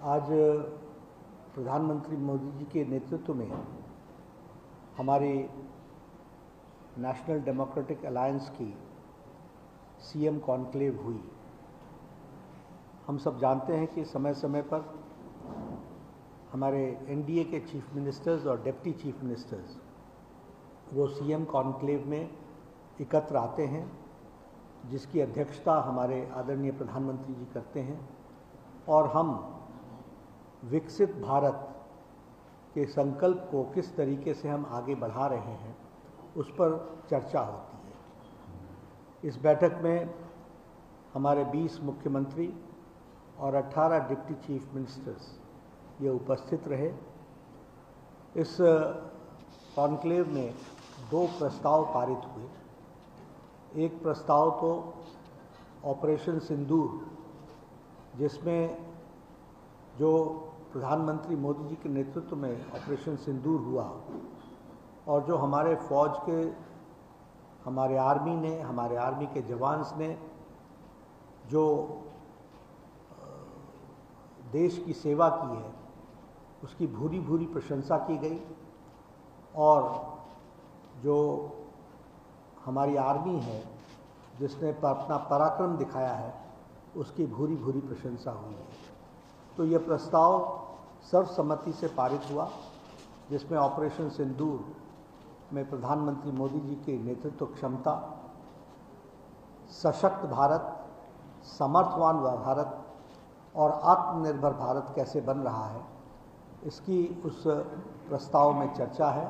आज प्रधानमंत्री मोदी जी के नेतृत्व में हमारी नेशनल डेमोक्रेटिक अलायंस की सीएम कॉन्क्लेव हुई। हम सब जानते हैं कि समय समय पर हमारे एनडीए के चीफ मिनिस्टर्स और डिप्टी चीफ मिनिस्टर्स वो सीएम कॉन्क्लेव में एकत्र आते हैं, जिसकी अध्यक्षता हमारे आदरणीय प्रधानमंत्री जी करते हैं और हम विकसित भारत के संकल्प को किस तरीके से हम आगे बढ़ा रहे हैं उस पर चर्चा होती है। इस बैठक में हमारे 20 मुख्यमंत्री और 18 डिप्टी चीफ मिनिस्टर्स ये उपस्थित रहे। इस कॉन्क्लेव में 2 प्रस्ताव पारित हुए। एक प्रस्ताव तो ऑपरेशन सिंदूर, जिसमें जो प्रधानमंत्री मोदी जी के नेतृत्व में ऑपरेशन सिंदूर हुआ और जो हमारे फौज के हमारे आर्मी के जवान्स ने जो देश की सेवा की है उसकी भूरी भूरी प्रशंसा की गई और जो हमारी आर्मी है जिसने अपना पराक्रम दिखाया है उसकी भूरी भूरी प्रशंसा हुई है। तो ये प्रस्ताव सर्वसम्मति से पारित हुआ, जिसमें ऑपरेशन सिंदूर में प्रधानमंत्री मोदी जी की नेतृत्व क्षमता, सशक्त भारत, समर्थवान भारत और आत्मनिर्भर भारत कैसे बन रहा है, इसकी उस प्रस्ताव में चर्चा है।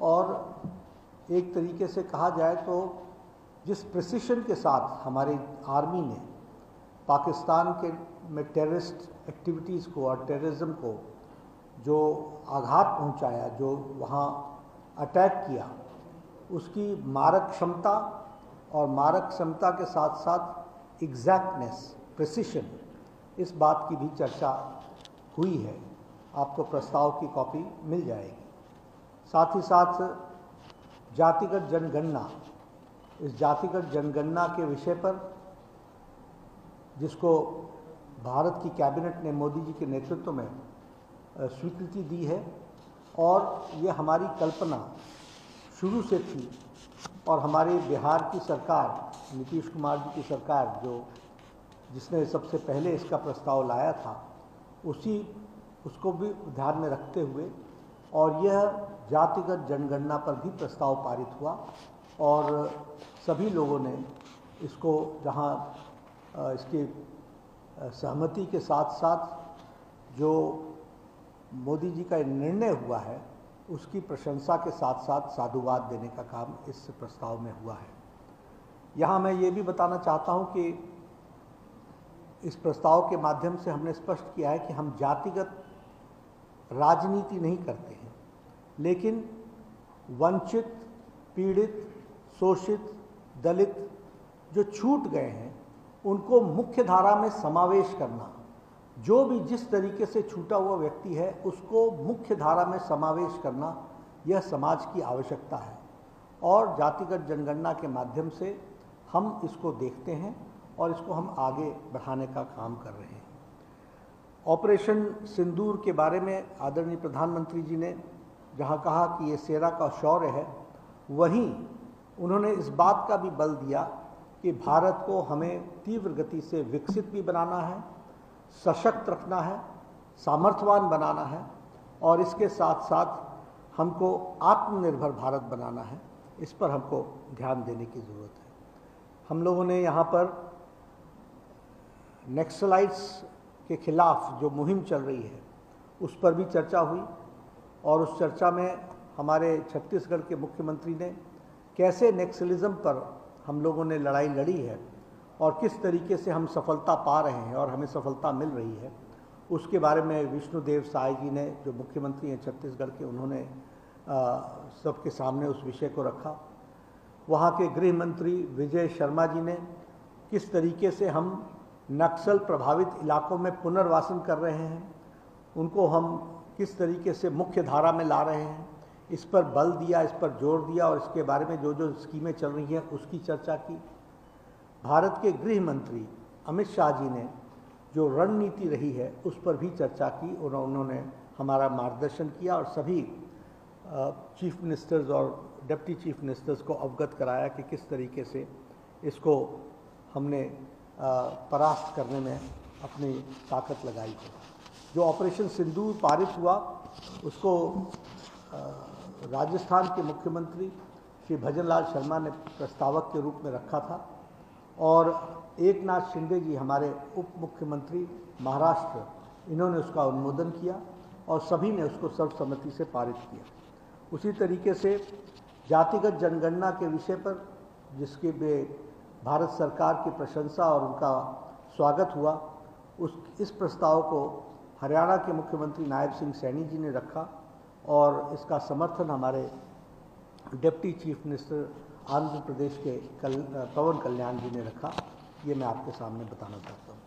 और एक तरीके से कहा जाए तो जिस प्रिसिशन के साथ हमारी आर्मी ने पाकिस्तान के में टेररिस्ट एक्टिविटीज़ को और टेररिज्म को जो आघात पहुंचाया, जो वहाँ अटैक किया, उसकी मारक क्षमता और मारक क्षमता के साथ साथ एग्जैक्टनेस, प्रिसिशन, इस बात की भी चर्चा हुई है। आपको प्रस्ताव की कॉपी मिल जाएगी। साथ ही साथ जातिगत जनगणना, इस जातिगत जनगणना के विषय पर जिसको भारत की कैबिनेट ने मोदी जी के नेतृत्व में स्वीकृति दी है और ये हमारी कल्पना शुरू से थी और हमारे बिहार की सरकार, नीतीश कुमार जी की सरकार जिसने सबसे पहले इसका प्रस्ताव लाया था, उसको भी ध्यान में रखते हुए और यह जातिगत जनगणना पर भी प्रस्ताव पारित हुआ और सभी लोगों ने इसको जहां इसकी सहमति के साथ साथ जो मोदी जी का निर्णय हुआ है उसकी प्रशंसा के साथ साथ साधुवाद देने का काम इस प्रस्ताव में हुआ है। यहाँ मैं ये भी बताना चाहता हूँ कि इस प्रस्ताव के माध्यम से हमने स्पष्ट किया है कि हम जातिगत राजनीति नहीं करते हैं, लेकिन वंचित, पीड़ित, शोषित, दलित जो छूट गए हैं उनको मुख्य धारा में समावेश करना, जो भी जिस तरीके से छूटा हुआ व्यक्ति है उसको मुख्य धारा में समावेश करना, यह समाज की आवश्यकता है और जातिगत जनगणना के माध्यम से हम इसको देखते हैं और इसको हम आगे बढ़ाने का काम कर रहे हैं। ऑपरेशन सिंदूर के बारे में आदरणीय प्रधानमंत्री जी ने जहाँ कहा कि ये सेना का शौर्य है, वहीं उन्होंने इस बात का भी बल दिया कि भारत को हमें तीव्र गति से विकसित भी बनाना है, सशक्त रखना है, सामर्थ्यवान बनाना है और इसके साथ साथ हमको आत्मनिर्भर भारत बनाना है। इस पर हमको ध्यान देने की ज़रूरत है। हम लोगों ने यहाँ पर नक्सलाइट्स के खिलाफ जो मुहिम चल रही है उस पर भी चर्चा हुई और उस चर्चा में हमारे छत्तीसगढ़ के मुख्यमंत्री ने कैसे नक्सलिज्म पर हम लोगों ने लड़ाई लड़ी है और किस तरीके से हम सफलता पा रहे हैं और हमें सफलता मिल रही है, उसके बारे में विष्णुदेव साय जी ने, जो मुख्यमंत्री हैं छत्तीसगढ़ के, उन्होंने सबके सामने उस विषय को रखा। वहाँ के गृह मंत्री विजय शर्मा जी ने किस तरीके से हम नक्सल प्रभावित इलाकों में पुनर्वासन कर रहे हैं, उनको हम किस तरीके से मुख्य धारा में ला रहे हैं, इस पर बल दिया, इस पर जोर दिया और इसके बारे में जो जो स्कीमें चल रही हैं उसकी चर्चा की। भारत के गृह मंत्री अमित शाह जी ने जो रणनीति रही है उस पर भी चर्चा की और उन्होंने हमारा मार्गदर्शन किया और सभी चीफ मिनिस्टर्स और डिप्टी चीफ मिनिस्टर्स को अवगत कराया कि किस तरीके से इसको हमने परास्त करने में अपनी ताकत लगाई है। जो ऑपरेशन सिंदूर पारित हुआ उसको राजस्थान के मुख्यमंत्री श्री भजनलाल शर्मा ने प्रस्तावक के रूप में रखा था और एकनाथ शिंदे जी हमारे उप मुख्यमंत्री महाराष्ट्र, इन्होंने उसका अनुमोदन किया और सभी ने उसको सर्वसम्मति से पारित किया। उसी तरीके से जातिगत जनगणना के विषय पर जिसके भारत सरकार की प्रशंसा और उनका स्वागत हुआ, इस प्रस्ताव को हरियाणा के मुख्यमंत्री नायब सिंह सैनी जी ने रखा और इसका समर्थन हमारे deputy chief minister Andhra Pradesh के पवन कल्याण जी ने रखा। ये मैं आपके सामने बताना चाहता हूँ।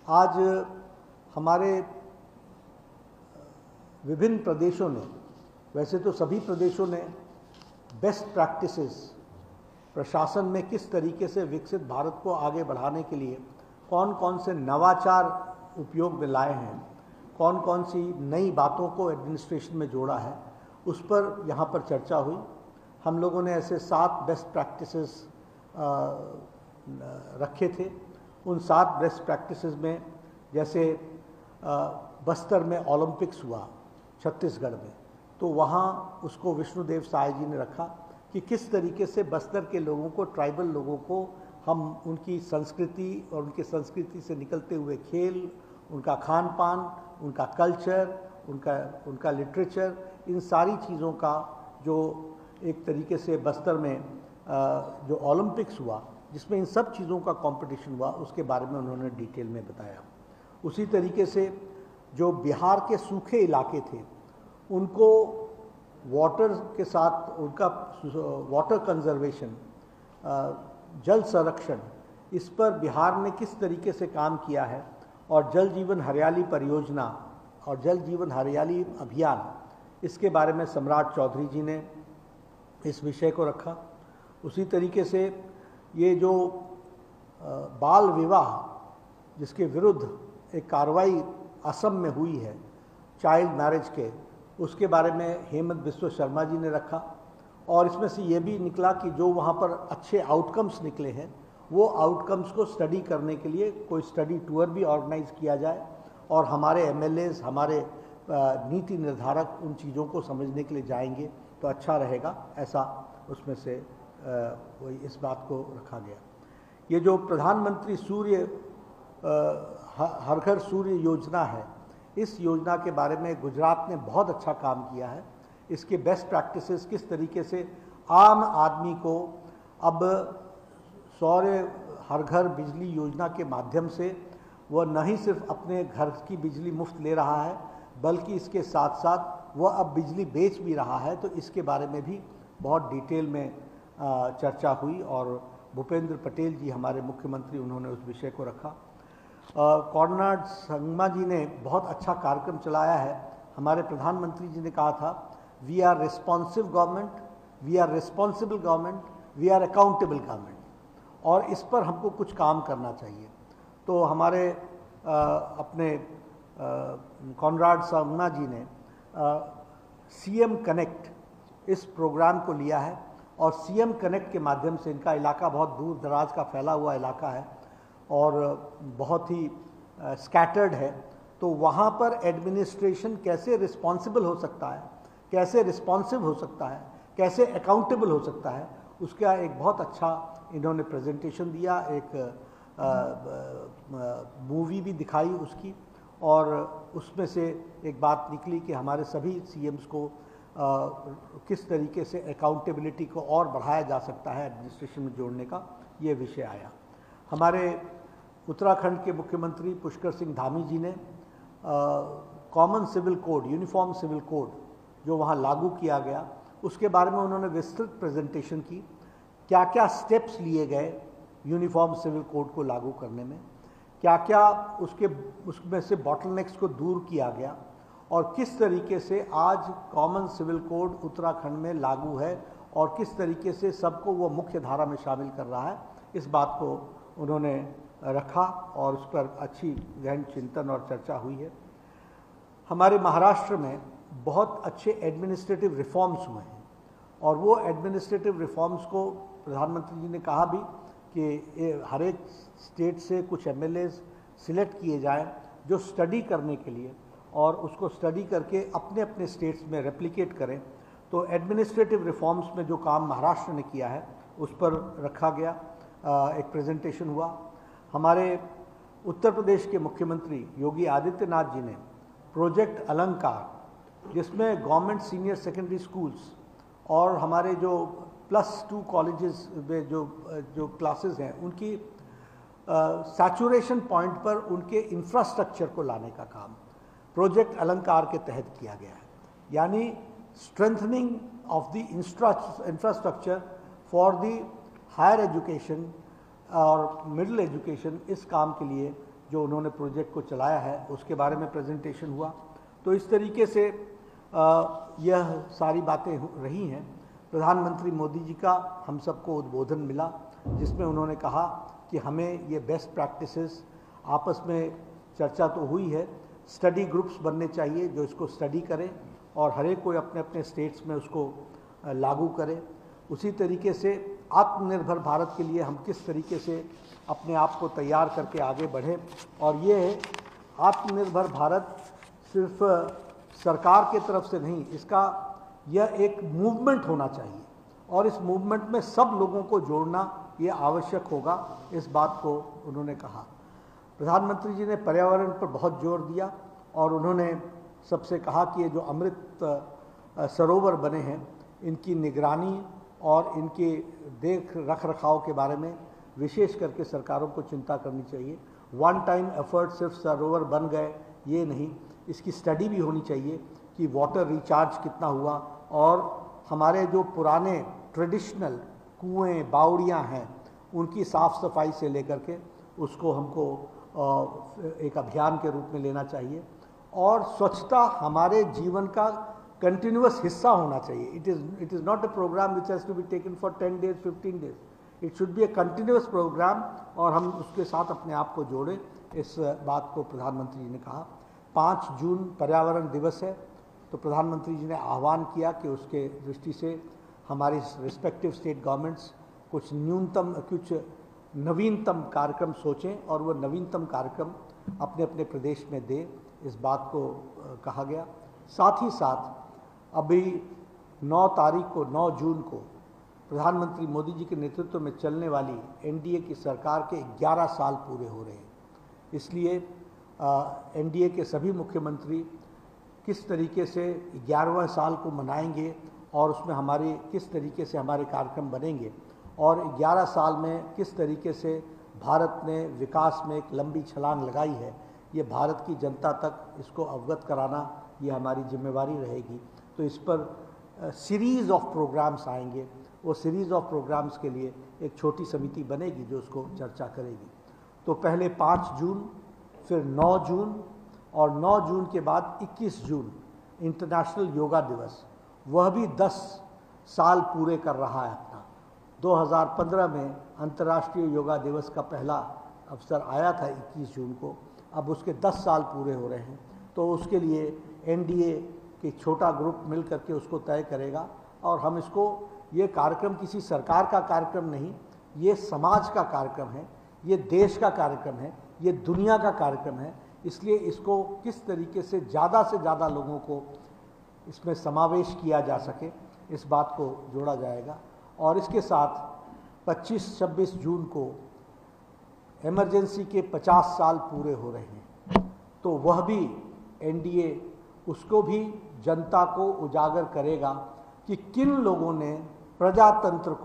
आज हमारे विभिन्न प्रदेशों ने, वैसे तो सभी प्रदेशों ने बेस्ट प्रैक्टिसेस प्रशासन में किस तरीके से विकसित भारत को आगे बढ़ाने के लिए कौन कौन से नवाचार उपयोग में लाए हैं, कौन कौन सी नई बातों को एडमिनिस्ट्रेशन में जोड़ा है, उस पर यहाँ पर चर्चा हुई। हम लोगों ने ऐसे 7 बेस्ट प्रैक्टिसेस रखे थे। उन 7 बेस्ट प्रैक्टिसेस में जैसे बस्तर में ओलंपिक्स हुआ छत्तीसगढ़ में, तो वहाँ उसको विष्णुदेव साय जी ने रखा कि किस तरीके से बस्तर के लोगों को, ट्राइबल लोगों को हम उनकी संस्कृति और उनकी संस्कृति से निकलते हुए खेल, उनका खान पान, उनका कल्चर, उनका लिटरेचर, इन सारी चीज़ों का जो एक तरीके से बस्तर में जो ओलंपिक्स हुआ जिसमें इन सब चीज़ों का कंपटीशन हुआ, उसके बारे में उन्होंने डिटेल में बताया। उसी तरीके से जो बिहार के सूखे इलाके थे उनको वाटर के साथ, उनका वाटर कंजर्वेशन, जल संरक्षण, इस पर बिहार ने किस तरीके से काम किया है और जल जीवन हरियाली परियोजना और जल जीवन हरियाली अभियान, इसके बारे में सम्राट चौधरी जी ने इस विषय को रखा। उसी तरीके से ये जो बाल विवाह जिसके विरुद्ध एक कार्रवाई असम में हुई है चाइल्ड मैरिज के, उसके बारे में हेमंत बिस्व शर्मा जी ने रखा और इसमें से ये भी निकला कि जो वहाँ पर अच्छे आउटकम्स निकले हैं वो आउटकम्स को स्टडी करने के लिए कोई स्टडी टूर भी ऑर्गेनाइज किया जाए और हमारे एमएलएज, हमारे नीति निर्धारक उन चीज़ों को समझने के लिए जाएंगे तो अच्छा रहेगा, ऐसा उसमें से इस बात को रखा गया। ये जो प्रधानमंत्री हर घर सूर्य योजना है, इस योजना के बारे में गुजरात ने बहुत अच्छा काम किया है। इसके बेस्ट प्रैक्टिसेस किस तरीके से आम आदमी को अब सौर हर घर बिजली योजना के माध्यम से वह न ही सिर्फ अपने घर की बिजली मुफ्त ले रहा है बल्कि इसके साथ साथ वह अब बिजली बेच भी रहा है, तो इसके बारे में भी बहुत डिटेल में चर्चा हुई और भूपेंद्र पटेल जी हमारे मुख्यमंत्री, उन्होंने उस विषय को रखा। कॉर्नाड संगमा जी ने बहुत अच्छा कार्यक्रम चलाया है। हमारे प्रधानमंत्री जी ने कहा था, we are responsive government, we are responsible government, we are accountable government, और इस पर हमको कुछ काम करना चाहिए। तो हमारे अपने कॉर्नाड संगमा जी ने सीएम कनेक्ट इस प्रोग्राम को लिया है और सीएम कनेक्ट के माध्यम से, इनका इलाका बहुत दूर दराज का फैला हुआ इलाका है और बहुत ही स्कैटर्ड है, तो वहाँ पर एडमिनिस्ट्रेशन कैसे रिस्पॉन्सिबल हो सकता है, कैसे रिस्पॉन्सिव हो सकता है, कैसे अकाउंटेबल हो सकता है, उसका एक बहुत अच्छा इन्होंने प्रेजेंटेशन दिया। एक मूवी भी दिखाई उसकी, और उसमें से एक बात निकली कि हमारे सभी सीएम्स को किस तरीके से अकाउंटेबिलिटी को और बढ़ाया जा सकता है एडमिनिस्ट्रेशन में जोड़ने का, ये विषय आया। हमारे उत्तराखंड के मुख्यमंत्री पुष्कर सिंह धामी जी ने common civil code, uniform civil code जो वहाँ लागू किया गया, उसके बारे में उन्होंने विस्तृत प्रेजेंटेशन की। क्या क्या स्टेप्स लिए गए यूनिफॉर्म सिविल कोड को लागू करने में, क्या क्या उसमें से बॉटलनेक्स को दूर किया गया और किस तरीके से आज कॉमन सिविल कोड उत्तराखंड में लागू है और किस तरीके से सबको वो मुख्य धारा में शामिल कर रहा है, इस बात को उन्होंने रखा और उस पर अच्छी गहन चिंतन और चर्चा हुई है। हमारे महाराष्ट्र में बहुत अच्छे एडमिनिस्ट्रेटिव रिफॉर्म्स हुए हैं और वो एडमिनिस्ट्रेटिव रिफॉर्म्स को प्रधानमंत्री जी ने कहा भी कि हर एक स्टेट से कुछ एमएलएज सिलेक्ट किए जाएं जो स्टडी करने के लिए और उसको स्टडी करके अपने अपने स्टेट्स में रेप्लिकेट करें। तो एडमिनिस्ट्रेटिव रिफॉर्म्स में जो काम महाराष्ट्र ने किया है उस पर रखा गया, एक प्रेजेंटेशन हुआ। हमारे उत्तर प्रदेश के मुख्यमंत्री योगी आदित्यनाथ जी ने प्रोजेक्ट अलंकार, जिसमें गवर्नमेंट सीनियर सेकेंडरी स्कूल्स और हमारे जो +2 कॉलेजेस में जो क्लासेस हैं उनकी सैचुरेशन पॉइंट पर उनके इंफ्रास्ट्रक्चर को लाने का काम प्रोजेक्ट अलंकार के तहत किया गया है। यानी strengthening of the infrastructure for the higher education और मिडिल एजुकेशन, इस काम के लिए जो उन्होंने प्रोजेक्ट को चलाया है उसके बारे में प्रेजेंटेशन हुआ। तो इस तरीके से यह सारी बातें रही हैं। प्रधानमंत्री मोदी जी का हम सबको उद्बोधन मिला जिसमें उन्होंने कहा कि हमें ये बेस्ट प्रैक्टिसेस आपस में चर्चा तो हुई है, स्टडी ग्रुप्स बनने चाहिए जो इसको स्टडी करें और हर एक कोई अपने अपने स्टेट्स में उसको लागू करे। उसी तरीके से आत्मनिर्भर भारत के लिए हम किस तरीके से अपने आप को तैयार करके आगे बढ़ें, और ये आत्मनिर्भर भारत सिर्फ सरकार के तरफ से नहीं, इसका यह एक मूवमेंट होना चाहिए और इस मूवमेंट में सब लोगों को जोड़ना ये आवश्यक होगा, इस बात को उन्होंने कहा। प्रधानमंत्री जी ने पर्यावरण पर बहुत जोर दिया और उन्होंने सबसे कहा कि ये जो अमृत सरोवर बने हैं इनकी निगरानी और इनके देख रखाव के बारे में विशेष करके सरकारों को चिंता करनी चाहिए। वन टाइम एफर्ट सिर्फ सरोवर बन गए ये नहीं, इसकी स्टडी भी होनी चाहिए कि वाटर रिचार्ज कितना हुआ और हमारे जो पुराने ट्रेडिशनल कुएं बावड़ियाँ हैं उनकी साफ़ सफाई से लेकर के उसको हमको एक अभियान के रूप में लेना चाहिए। और स्वच्छता हमारे जीवन का कंटिन्यूअस हिस्सा होना चाहिए। It is not a program which has to be taken for 10 days 15 days, it should be a continuous program और हम उसके साथ अपने आप को जोड़ें, इस बात को प्रधानमंत्री जी ने कहा। 5 जून पर्यावरण दिवस है, तो प्रधानमंत्री जी ने आह्वान किया कि उसके दृष्टि से हमारी रिस्पेक्टिव स्टेट गवर्नमेंट्स कुछ नवीनतम कार्यक्रम सोचें और वो नवीनतम कार्यक्रम अपने अपने प्रदेश में दे, इस बात को कहा गया। साथ ही साथ अभी 9 जून को प्रधानमंत्री मोदी जी के नेतृत्व में चलने वाली एनडीए की सरकार के 11 साल पूरे हो रहे हैं। इसलिए एनडीए के सभी मुख्यमंत्री किस तरीके से 11वें साल को मनाएंगे और उसमें हमारी किस तरीके से हमारे कार्यक्रम बनेंगे और 11 साल में किस तरीके से भारत ने विकास में एक लंबी छलांग लगाई है, ये भारत की जनता तक इसको अवगत कराना ये हमारी जिम्मेवारी रहेगी। तो इस पर सीरीज़ ऑफ प्रोग्राम्स आएंगे, वो सीरीज़ ऑफ प्रोग्राम्स के लिए एक छोटी समिति बनेगी जो उसको चर्चा करेगी। तो पहले 5 जून, फिर 9 जून और 9 जून के बाद 21 जून इंटरनेशनल योगा दिवस, वह भी 10 साल पूरे कर रहा है अपना। 2015 में अंतर्राष्ट्रीय योगा दिवस का पहला अवसर आया था 21 जून को, अब उसके 10 साल पूरे हो रहे हैं। तो उसके लिए एनडीए के छोटा ग्रुप मिल करके उसको तय करेगा और हम इसको, ये कार्यक्रम किसी सरकार का कार्यक्रम नहीं, ये समाज का कार्यक्रम है, ये देश का कार्यक्रम है, ये दुनिया का कार्यक्रम है। इसलिए इसको किस तरीके से ज़्यादा लोगों को इसमें समावेश किया जा सके, इस बात को जोड़ा जाएगा। और इसके साथ 25-26 जून को इमरजेंसी के 50 साल पूरे हो रहे हैं, तो वह भी एनडीए उसको भी जनता को उजागर करेगा कि किन लोगों ने प्रजातंत्र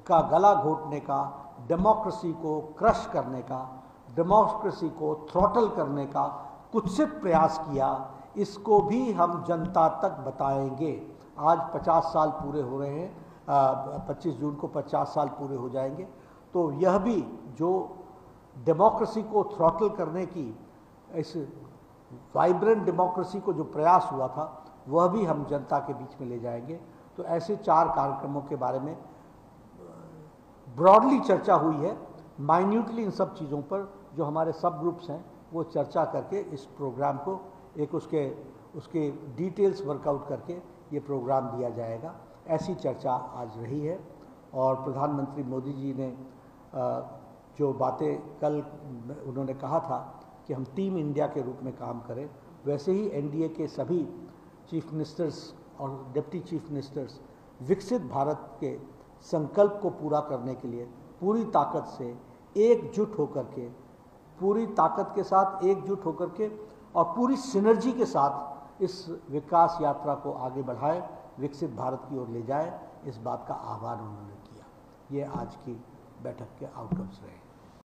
का गला घोटने का, डेमोक्रेसी को क्रश करने का, डेमोक्रेसी को थ्रॉटल करने का कुत्सित प्रयास किया, इसको भी हम जनता तक बताएंगे। आज 50 साल पूरे हो रहे हैं, 25 जून को 50 साल पूरे हो जाएंगे। तो यह भी जो डेमोक्रेसी को थ्रॉटल करने की, इस वाइब्रेंट डेमोक्रेसी को जो प्रयास हुआ था, वह भी हम जनता के बीच में ले जाएंगे। तो ऐसे 4 कार्यक्रमों के बारे में ब्रॉडली चर्चा हुई है, माइन्यूटली इन सब चीज़ों पर जो हमारे सब ग्रुप्स हैं वो चर्चा करके इस प्रोग्राम को एक उसके डिटेल्स वर्कआउट करके ये प्रोग्राम दिया जाएगा। ऐसी चर्चा आज रही है और प्रधानमंत्री मोदी जी ने जो बातें कल उन्होंने कहा था कि हम टीम इंडिया के रूप में काम करें, वैसे ही एनडीए के सभी चीफ मिनिस्टर्स और डिप्टी चीफ मिनिस्टर्स विकसित भारत के संकल्प को पूरा करने के लिए पूरी ताकत से एकजुट होकर के, पूरी ताकत के साथ एकजुट होकर के और पूरी सिनर्जी के साथ इस विकास यात्रा को आगे बढ़ाए, विकसित भारत की ओर ले जाए, इस बात का आह्वान उन्होंने किया। ये आज की बैठक के आउटकम्स रहे।